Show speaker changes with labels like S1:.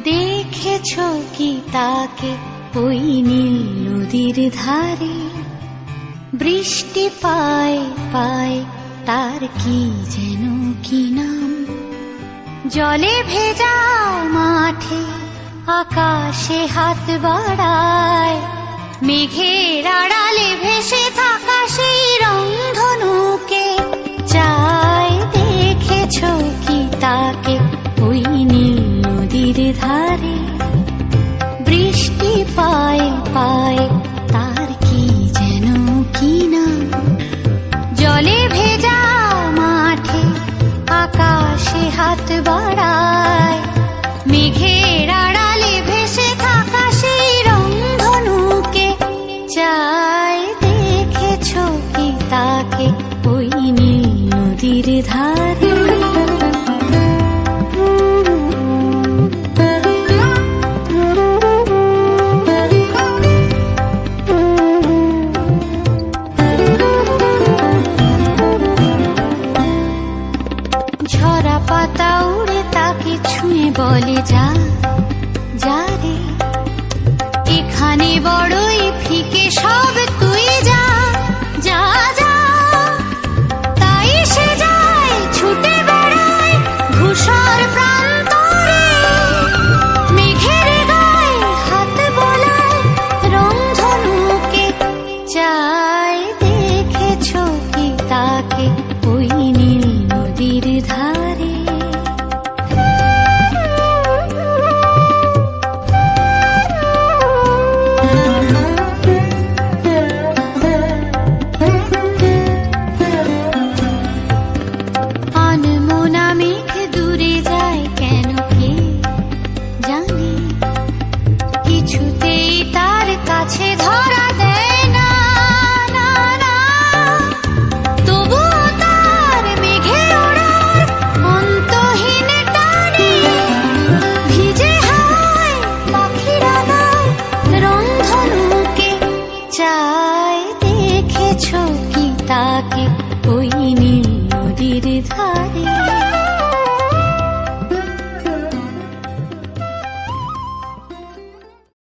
S1: দেখেছো কি তাকে ওই নীল নদীর ধারে? বৃষ্টি পায় পায় তার কি যেন কি নাম। জলে ভেজা মাঠে আকাশে হাত বাড়ায়, মেঘের আড়ালে ভেসে থাকা সেই রংধনুকে চায়। দেখেছো কি তাকে ওই নীল নদীর ধারে? বৃষ্টি পায় পায় তার কি যেন কি নাম। জলে ভেজা মাঠে আকাশে হাত বাড়ায়, মেঘের আড়ালে ভেসে থাকা সেই রংধনুকে চায়। দেখেছো কি তাকে ওই নীল নদীর ধারে? ঝরা পাতা উড়ে তাকে ছুঁয়ে বলে যা যা রে, এখানে বড়ই ফিকে সব, তুই যা যা যা। তাই সে যায় ছুটে বেড়ায় ধূসর প্রান্তরে, মেঘের গায়ে হাত বোলায় রংধনুকে চায়। দেখেছো কি তাকে ওই নীল নদীর ধারে? আনমনা মেঘ দূরে যায় কেন কে জানে, কিছুতেই তার কাছে ধরা দেয় না না না। তবুও তার মেঘে ওড়ার অন্তহীন টানে, ভিজে হাওয়ায় পাখিরা গায় রংধনুকে চায়। দেখেছো কি তাকে ওই নীল নদীর ধারে?